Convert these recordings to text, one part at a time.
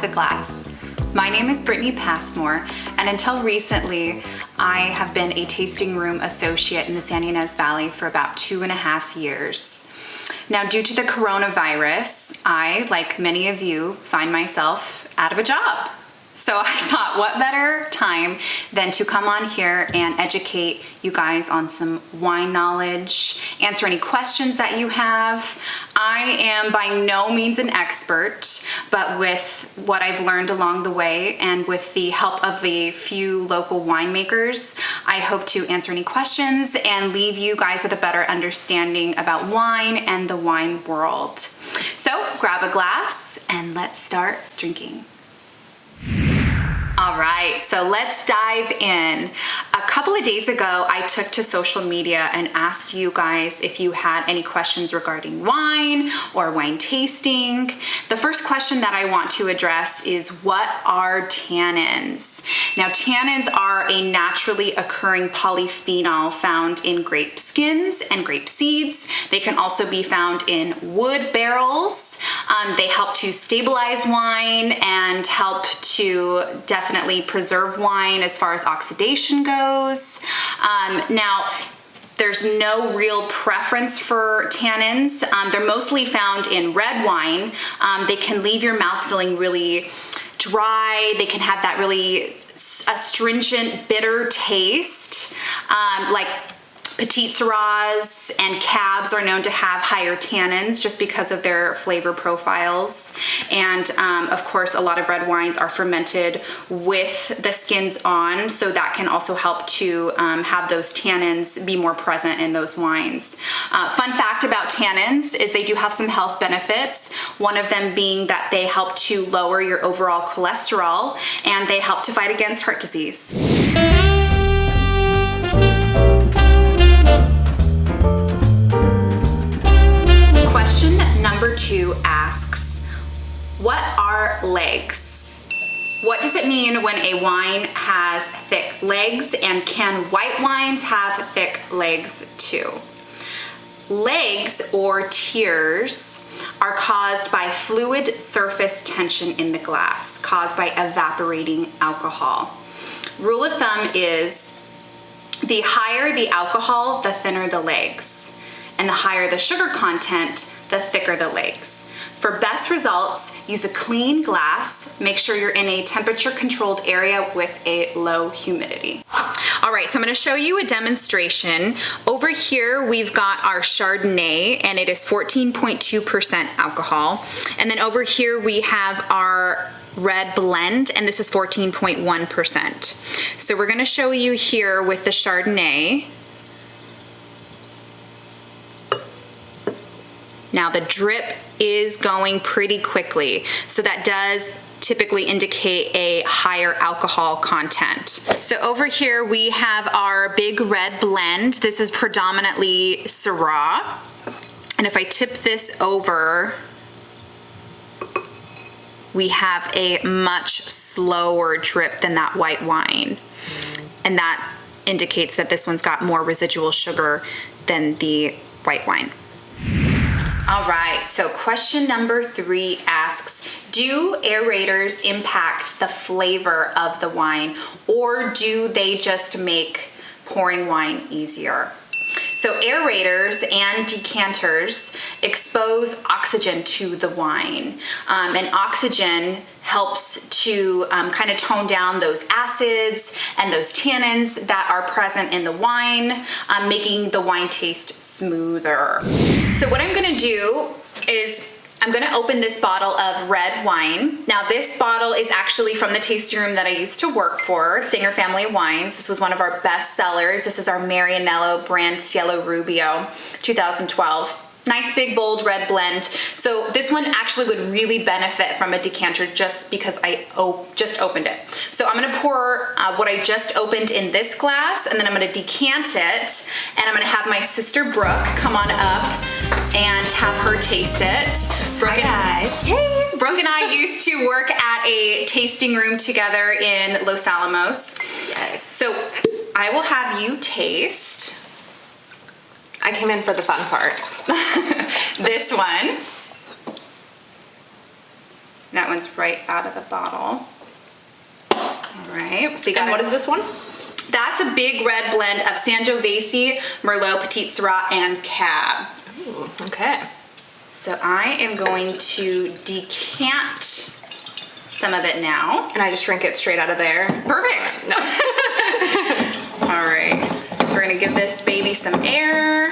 Pass the Glass. My name is Brittney Passmore, and until recently, I have been a tasting room associate in the San Ynez Valley for about 2.5 years. Now, due to the coronavirus, I, like many of you, find myself out of a job. So I thought, what better time than to come on here and educate you guys on some wine knowledge, answer any questions that you have. I am by no means an expert, but with what I've learned along the way and with the help of a few local winemakers, I hope to answer any questions and leave you guys with a better understanding about wine and the wine world. So grab a glass and let's start drinking. All right, so let's dive in. A couple of days ago, I took to social media and asked you guys if you had any questions regarding wine or wine tasting. The first question that I want to address is, what are tannins? Now, tannins are a naturally occurring polyphenol found in grape skins and grape seeds. They can also be found in wood barrels. They help to stabilize wine and help to definitely preserve wine as far as oxidation goes. Now, there's no real preference for tannins. They're mostly found in red wine. They can leave your mouth feeling really dry. They can have that really astringent, bitter taste. Like Petite Syrahs and Cabs are known to have higher tannins just because of their flavor profiles. And of course, a lot of red wines are fermented with the skins on, so that can also help to have those tannins be more present in those wines. Fun fact about tannins is they do have some health benefits, one of them being that they help to lower your overall cholesterol and they help to fight against heart disease. Question number 2 asks, what are legs? What does it mean when a wine has thick legs, and can white wines have thick legs too? Legs, or tears, are caused by fluid surface tension in the glass, caused by evaporating alcohol. Rule of thumb is, the higher the alcohol, the thinner the legs. And the higher the sugar content, the thicker the legs. For best results, use a clean glass. Make sure you're in a temperature-controlled area with a low humidity. All right, so I'm gonna show you a demonstration. Over here, we've got our Chardonnay, and it is 14.2% alcohol. And then over here, we have our red blend, and this is 14.1%. So we're gonna show you here with the Chardonnay. Now the drip is going pretty quickly, so that does typically indicate a higher alcohol content. So over here we have our big red blend. This is predominantly Syrah. And if I tip this over, we have a much slower drip than that white wine. And that indicates that this one's got more residual sugar than the white wine. All right, so question number 3 asks, do aerators impact the flavor of the wine, or do they just make pouring wine easier? So aerators and decanters expose oxygen to the wine, and oxygen helps to kind of tone down those acids and those tannins that are present in the wine, making the wine taste smoother. So what I'm gonna do is I'm gonna open this bottle of red wine. Now this bottle is actually from the tasting room that I used to work for, Singer Family of Wines. This was one of our best sellers. This is our Marianello brand Cielo Rubio 2012. Nice big bold red blend. So this one actually would really benefit from a decanter just because I just opened it. So I'm gonna pour what I just opened in this glass, and then I'm gonna decant it, and I'm gonna have my sister Brooke come on up and have her taste it. Brooke, hi guys. Hey! Brooke and I used to work at a tasting room together in Los Alamos. Yes. So I will have you taste. I came in for the fun part. This one. Now That one's right out of the bottle. All right. So you got And what is this one? That's a big red blend of Sangiovese, Merlot, Petit Syrah, and Cab. Ooh, okay. So I am going to decant some of it now. And I just drink it straight out of there. Perfect. No. All right. So we're gonna give this baby some air.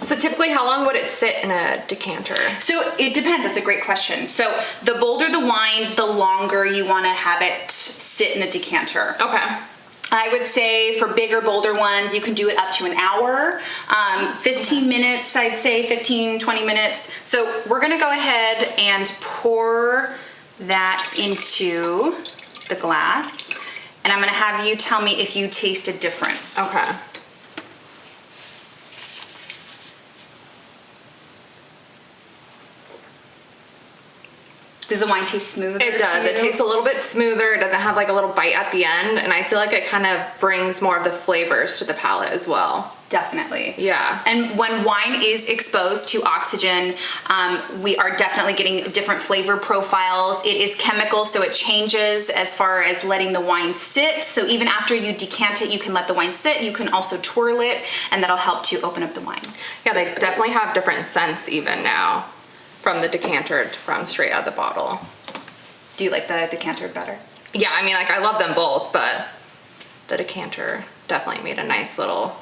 So typically, how long would it sit in a decanter? So it depends. That's a great question. So the bolder the wine, the longer you want to have it sit in a decanter. Okay. I would say for bigger, bolder ones, you can do it up to an hour. 15 minutes, I'd say 15, 20 minutes. So we're gonna go ahead and pour that into the glass. And I'm gonna have you tell me if you taste a difference. Okay. Does the wine taste smoother? It does. It tastes a little bit smoother. It doesn't have like a little bite at the end. And I feel like it kind of brings more of the flavors to the palate as well. Definitely. Yeah. And when wine is exposed to oxygen, we are definitely getting different flavor profiles. It is chemical, so it changes as far as letting the wine sit. So even after you decant it, you can let the wine sit. You can also twirl it, and that'll help to open up the wine. Yeah, they definitely have different scents even now from the decanter from straight out of the bottle. Do you like the decanter better? Yeah, I mean, like I love them both, but the decanter definitely made a nice little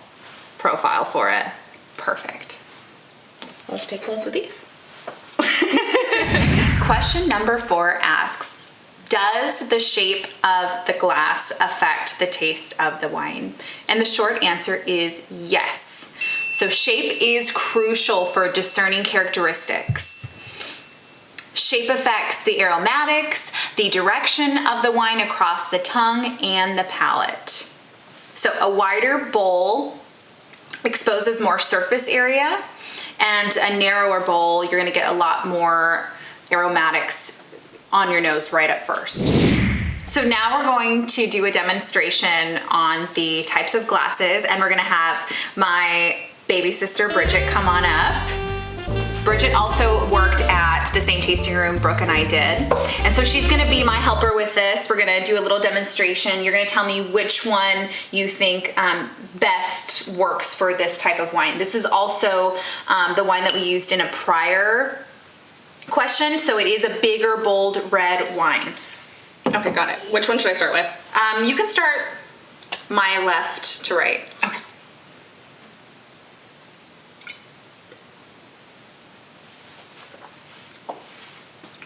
profile for it. Perfect. Let's take both of these. Question number 4 asks, does the shape of the glass affect the taste of the wine? And the short answer is yes. So shape is crucial for discerning characteristics. Shape affects the aromatics, the direction of the wine across the tongue, and the palate. So a wider bowl exposes more surface area, and a narrower bowl, you're gonna get a lot more aromatics on your nose right at first. So now we're going to do a demonstration on the types of glasses, and we're gonna have my baby sister Bridget come on up. Bridget also worked at the same tasting room Brooke and I did. And so she's gonna be my helper with this. We're gonna do a little demonstration. You're gonna tell me which one you think best works for this type of wine. This is also the wine that we used in a prior question. So it is a bigger, bold red wine. Okay, got it. Which one should I start with? You can start my left to right. Okay.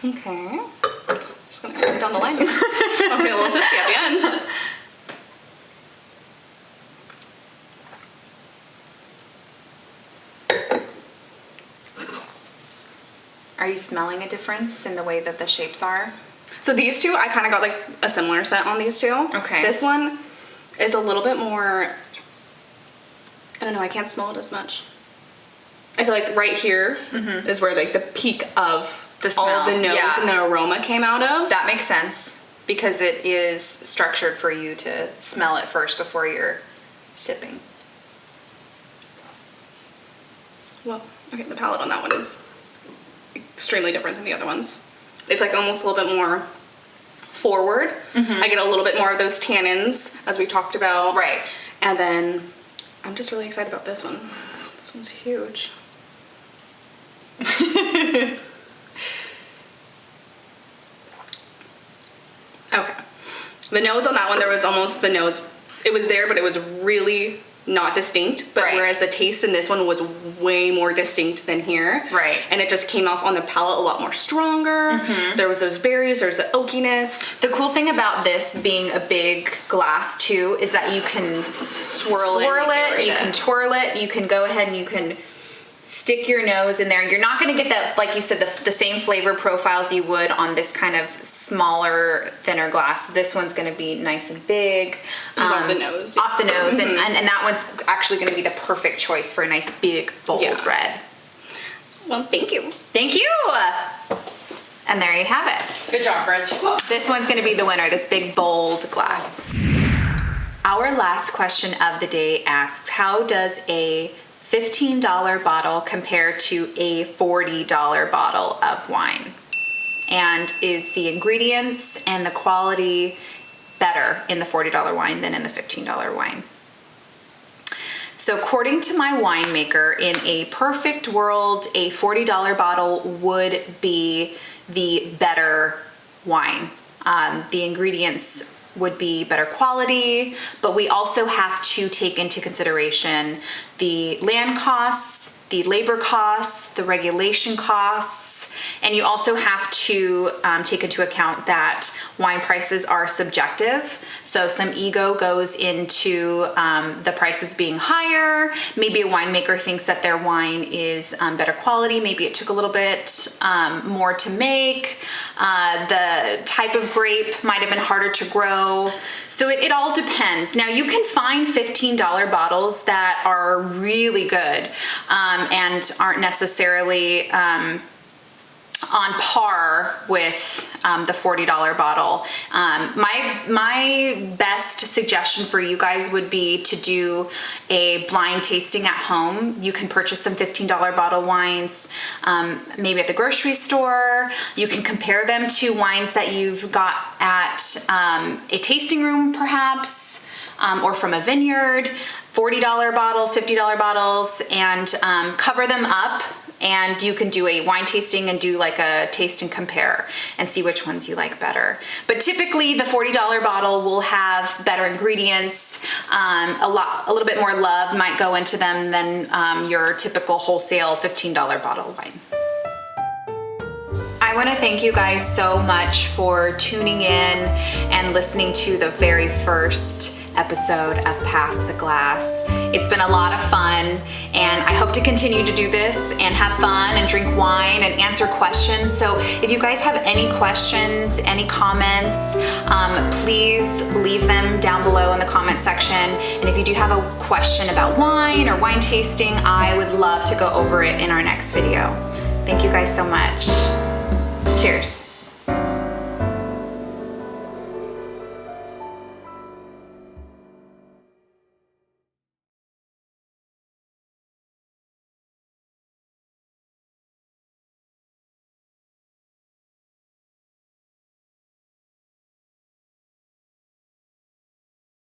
Okay. Just gonna go down the line. Okay, a little tipsy at the end. Are you smelling a difference in the way that the shapes are? So these two, I kind of got like a similar scent on these two. Okay. This one is a little bit more, I don't know, I can't smell it as much. I feel like right here is where like the peak of The all smell, of the nose yeah. and the aroma came out of. That makes sense because it is structured for you to smell it first before you're sipping. Well, okay, the palate on that one is extremely different than the other ones. It's like almost a little bit more forward. I get a little bit more of those tannins, as we talked about. Right. And then I'm just really excited about this one. This one's huge. Okay. The nose on that one, there was almost the nose, it was there, but it was really not distinct. But Right. whereas the taste in this one was way more distinct than here. Right. And it just came off on the palate a lot more stronger. There was those berries, there's the oakiness. The cool thing about this being a big glass too is that you can swirl it, you can twirl it, you can go ahead and you can stick your nose in there. You're not going to get that, like you said, the same flavor profiles you would on this kind of smaller, thinner glass. This one's going to be nice and big. Just off the nose. Off the nose. And that one's actually going to be the perfect choice for a nice, big, bold red. Well, thank you. Thank you! And there you have it. Good job, Bridge. This one's going to be the winner, this big, bold glass. Our last question of the day asks, how does a $15 bottle compare to a $40 bottle of wine? And is the ingredients and the quality better in the $40 wine than in the $15 wine? So according to my winemaker, in a perfect world, a $40 bottle would be the better wine. The ingredients would be better quality, but we also have to take into consideration the land costs, the labor costs, the regulation costs, and you also have to take into account that wine prices are subjective. So some ego goes into the prices being higher. Maybe a winemaker thinks that their wine is better quality. Maybe it took a little bit more to make. The type of grape might have been harder to grow. So it all depends. Now you can find $15 bottles that are really good and aren't necessarily on par with the $40 bottle. My best suggestion for you guys would be to do a blind tasting at home. You can purchase some $15 bottle wines, maybe at the grocery store. You can compare them to wines that you've got at a tasting room perhaps, or from a vineyard. $40 bottles, $50 bottles, and cover them up. And you can do a wine tasting and do like a taste and compare and see which ones you like better. But typically the $40 bottle will have better ingredients. A little bit more love might go into them than your typical wholesale $15 bottle wine. I want to thank you guys so much for tuning in and listening to the very first episode of Pass the Glass. It's been a lot of fun, and I hope to continue to do this and have fun and drink wine and answer questions. So if you guys have any questions, any comments, please leave them down below in the comment section. And if you do have a question about wine or wine tasting, I would love to go over it in our next video. Thank you guys so much. Cheers.